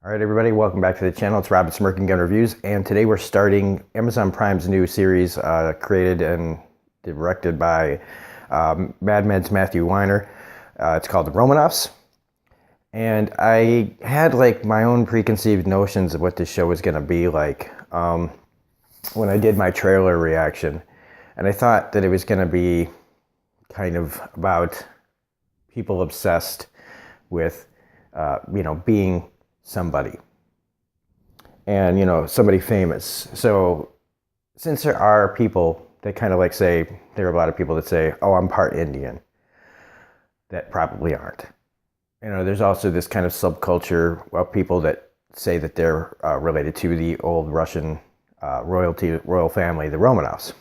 All right, everybody, welcome back to the channel. It's Robin Smirking Gun Reviews, and today we're starting Amazon Prime's new series created and directed by Mad Men's Matthew Weiner. It's called The Romanoffs, and I had like my own preconceived notions of what this show was going to be like when I did my trailer reaction, and I thought that it was going to be kind of about people obsessed with, being somebody and somebody famous. So since there are people that kind of like say, there are a lot of people that say, oh, I'm part Indian, that probably aren't. There's also this kind of subculture of people that say that they're related to the old Russian royal family, the Romanovs.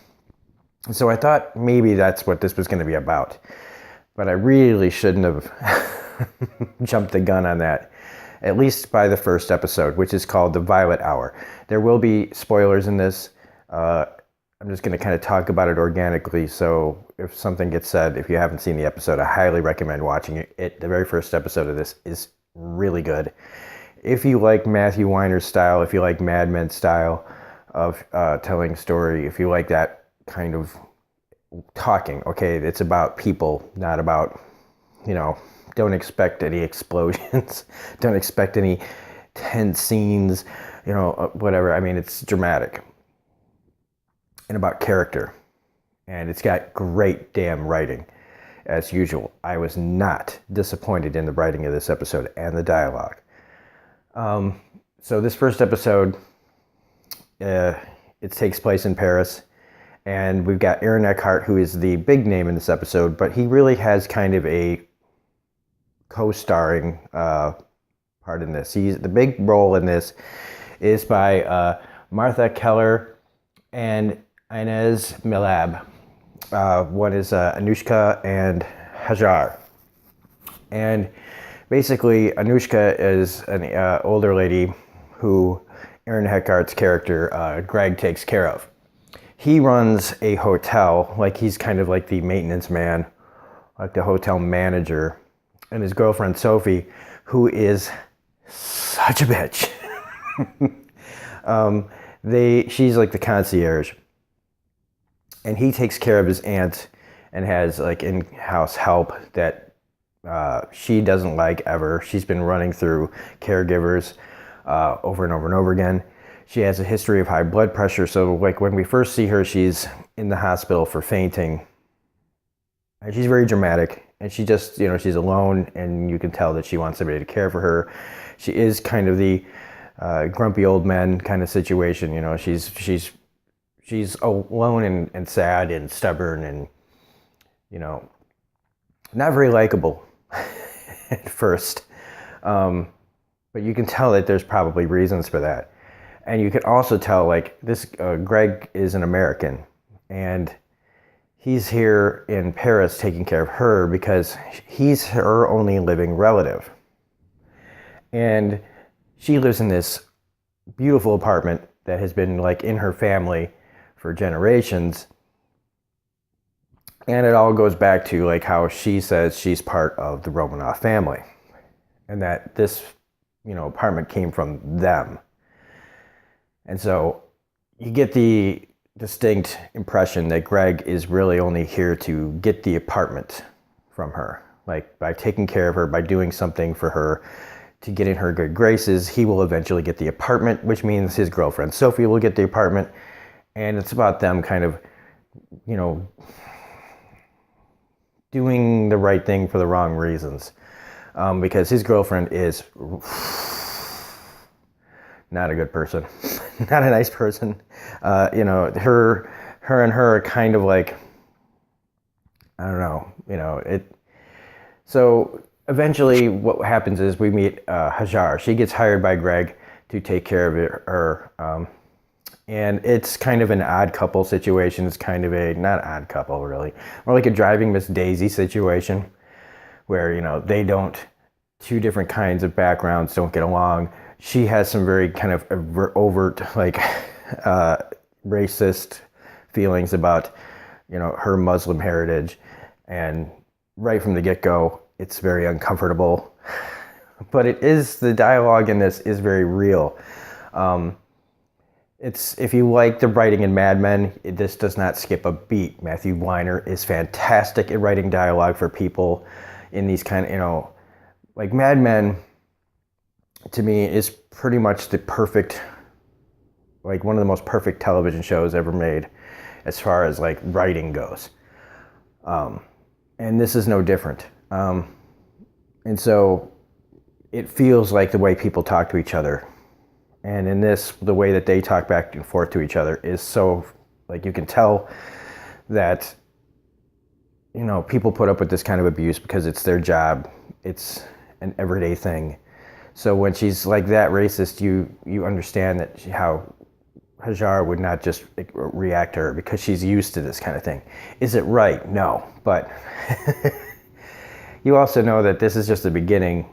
And so I thought maybe that's what this was going to be about, but I really shouldn't have jumped the gun on that, at least by the first episode, which is called The Violet Hour. There will be spoilers in this. I'm just going to kind of talk about it organically, so if something gets said, if you haven't seen the episode, I highly recommend watching it. The very first episode of this is really good. If you like Matthew Weiner's style, if you like Mad Men's style of telling story, if you like that kind of talking, okay, it's about people, not about, don't expect any explosions. Don't expect any tense scenes, whatever. I mean, it's dramatic and about character. And it's got great damn writing, as usual. I was not disappointed in the writing of this episode and the dialogue. So this first episode, it takes place in Paris. And we've got Eckhart, who is the big name in this episode, but he really has kind of a co-starring part in this. The big role in this is by Martha Keller and Inez Milab. One is Anushka and Hajar. And basically, Anushka is an older lady who Aaron Eckhart's character, Greg, takes care of. He runs a hotel, like he's kind of like the maintenance man, like the hotel manager. And his girlfriend, Sophie, who is such a bitch. She's like the concierge. And he takes care of his aunt and has like in-house help that she doesn't like ever. She's been running through caregivers over and over and over again. She has a history of high blood pressure. So like when we first see her, she's in the hospital for fainting. And she's very dramatic. And she just, she's alone, and you can tell that she wants somebody to care for her. She is kind of the grumpy old man kind of situation. She's alone and sad and stubborn and, not very likable at first. But you can tell that there's probably reasons for that. And you can also tell, like, this Greg is an American, and he's here in Paris taking care of her because he's her only living relative. And she lives in this beautiful apartment that has been like in her family for generations. And it all goes back to like how she says she's part of the Romanoff family and that this, apartment came from them. And so you get the distinct impression that Greg is really only here to get the apartment from her. Like by taking care of her, by doing something for her, to get in her good graces, he will eventually get the apartment, which means his girlfriend Sophie will get the apartment. And it's about them kind of, doing the right thing for the wrong reasons. Because his girlfriend is not a good person, not a nice person. Her and her are kind of like, I don't know, So eventually what happens is we meet Hajar. She gets hired by Greg to take care of her. And it's kind of an odd couple situation. It's kind of not odd couple really, more like a driving Miss Daisy situation where, two different kinds of backgrounds don't get along. She has some very kind of overt, like, racist feelings about, her Muslim heritage. And right from the get-go, it's very uncomfortable but the dialogue in this is very real. If you like the writing in Mad Men, this does not skip a beat. Matthew Weiner is fantastic at writing dialogue for people in these kind of, like Mad Men, to me, is pretty much the perfect, like one of the most perfect television shows ever made as far as like writing goes. And this is no different. And so it feels like the way people talk to each other. And in this, the way that they talk back and forth to each other is so, like, you can tell that, people put up with this kind of abuse because it's their job. It's an everyday thing. So when she's like that racist, you understand that how Hajar would not just react to her because she's used to this kind of thing. Is it right? No. But you also know that this is just the beginning.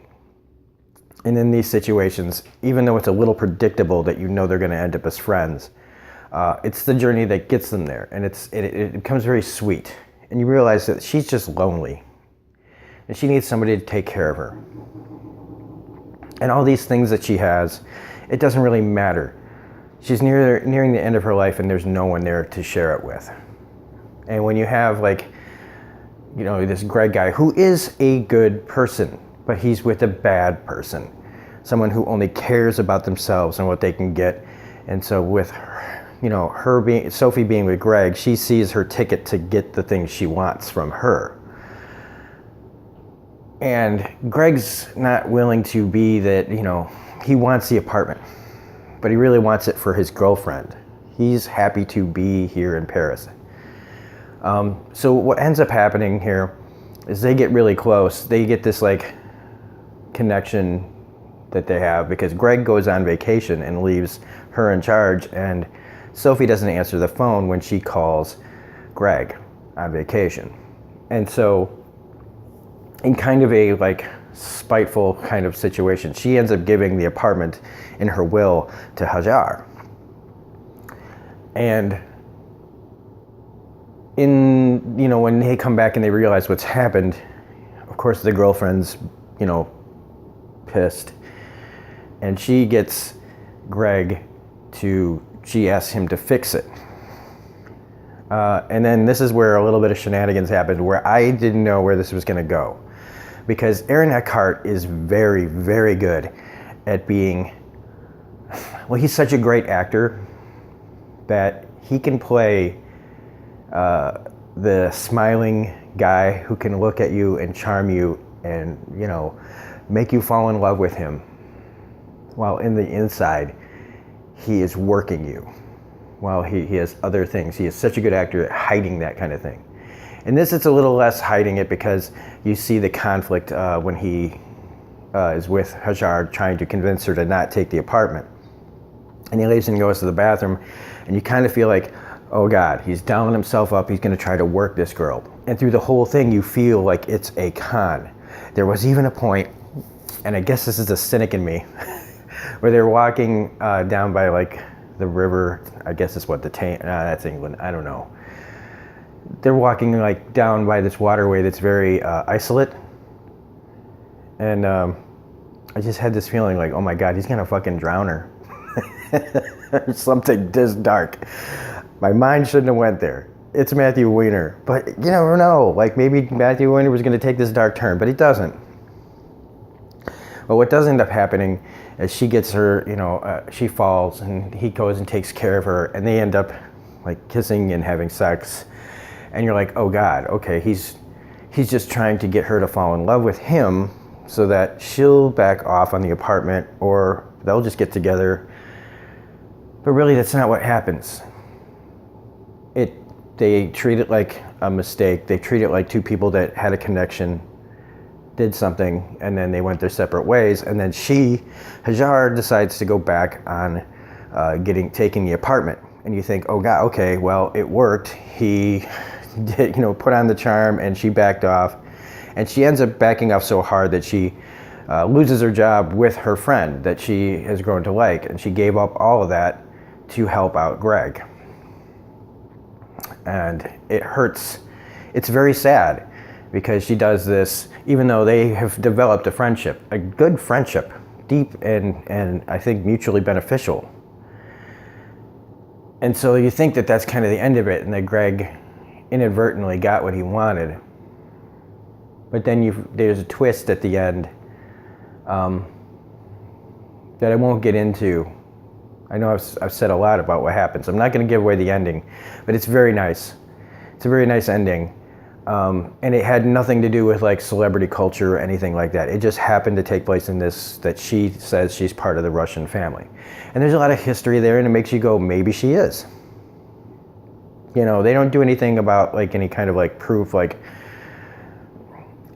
And in these situations, even though it's a little predictable that they're going to end up as friends, it's the journey that gets them there. And it becomes very sweet. And you realize that she's just lonely. And she needs somebody to take care of her. And all these things that she has, it doesn't really matter. She's nearing the end of her life and there's no one there to share it with. And when you have this Greg guy who is a good person, but he's with a bad person, someone who only cares about themselves and what they can get. And so with Sophie being with Greg, she sees her ticket to get the things she wants from her. And Greg's not willing to be that, he wants the apartment, but he really wants it for his girlfriend. He's happy to be here in Paris. So what ends up happening here is they get really close. They get this connection that they have because Greg goes on vacation and leaves her in charge, and Sophie doesn't answer the phone when she calls Greg on vacation. And so in kind of a spiteful kind of situation, she ends up giving the apartment in her will to Hajar. And when they come back and they realize what's happened, of course the girlfriend's pissed, and she gets Greg she asks him to fix it. And then this is where a little bit of shenanigans happened, where I didn't know where this was going to go. Because Aaron Eckhart is very, very good at being, he's such a great actor that he can play the smiling guy who can look at you and charm you and, make you fall in love with him, while in the inside, he is working you. While he has other things. He is such a good actor at hiding that kind of thing. In this, it's a little less hiding it because you see the conflict when he is with Hajar trying to convince her to not take the apartment. And he leaves and goes to the bathroom, and you kind of feel like, oh God, he's dialing himself up, he's going to try to work this girl. And through the whole thing, you feel like it's a con. There was even a point, and I guess this is the cynic in me, where they're walking down by the river. I guess it's what the Thames, that's England, I don't know. They're walking down by this waterway that's very isolate. And I just had this feeling oh my God, he's gonna fucking drown her. Something this dark. My mind shouldn't have went there. It's Matthew Weiner, but you never know. Maybe Matthew Weiner was gonna take this dark turn, but he doesn't. But what does end up happening is she gets her, she falls and he goes and takes care of her, and they end up kissing and having sex. And you're like, oh God, okay, he's just trying to get her to fall in love with him so that she'll back off on the apartment, or they'll just get together. But really, that's not what happens. They treat it like a mistake. They treat it like two people that had a connection, did something, and then they went their separate ways. And then Hajar decides to go back on taking the apartment. And you think, oh God, okay, well, it worked. He did, put on the charm, and she backed off. And she ends up backing off so hard that she loses her job with her friend that she has grown to like. And she gave up all of that to help out Greg. And it hurts. It's very sad because she does this, even though they have developed a friendship, a good friendship, deep and I think mutually beneficial. And so you think that that's kind of the end of it, and that Greg inadvertently got what he wanted. But then there's a twist at the end that I won't get into. I know I've said a lot about what happens. I'm not going to give away the ending, but it's very nice. It's a very nice ending. And it had nothing to do with like celebrity culture or anything like that. It just happened to take place in this, that she says she's part of the Russian family. And there's a lot of history there, and it makes you go, maybe she is. You know, they don't do anything about like any kind of like proof, like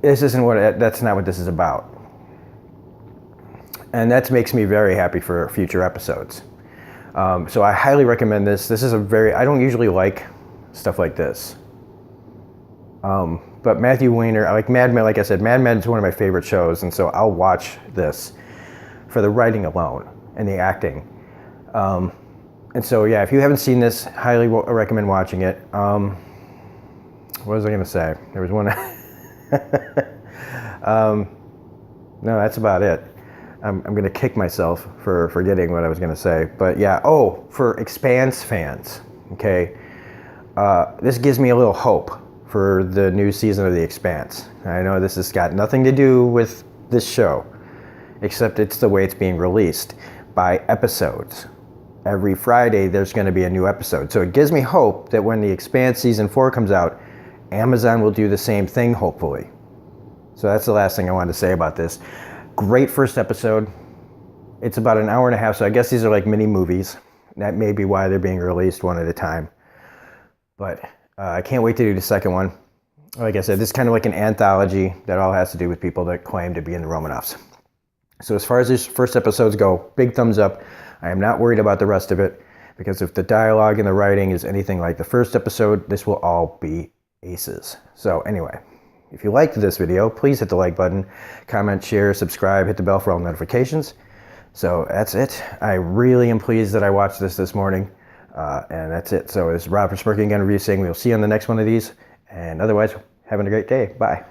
that's not what this is about. And that makes me very happy for future episodes. So I highly recommend this. This is I don't usually like stuff like this. But Matthew Weiner, I like Mad Men, like I said, Mad Men is one of my favorite shows, and so I'll watch this for the writing alone and the acting. And so, yeah, if you haven't seen this, highly recommend watching it. What was I going to say? There was one. No, that's about it. I'm going to kick myself for forgetting what I was going to say. But yeah, for Expanse fans, okay, this gives me a little hope for the new season of The Expanse. I know this has got nothing to do with this show, except it's the way it's being released by episodes. Every Friday there's going to be a new episode. So it gives me hope that when The Expanse Season 4 comes out, Amazon will do the same thing, hopefully. So that's the last thing I wanted to say about this. Great first episode. It's about an hour and a half, so I guess these are like mini movies. That may be why they're being released one at a time. But I can't wait to do the second one. Like I said, this is kind of like an anthology that all has to do with people that claim to be in the Romanoffs. So as far as these first episodes go, big thumbs up. I am not worried about the rest of it, because if the dialogue and the writing is anything like the first episode, this will all be aces. So anyway, if you liked this video, please hit the like button, comment, share, subscribe, hit the bell for all notifications. So that's it. I really am pleased that I watched this morning. And that's it. So it's Rob from Smirking Gun Review saying we'll see you on the next one of these. And otherwise, having a great day. Bye.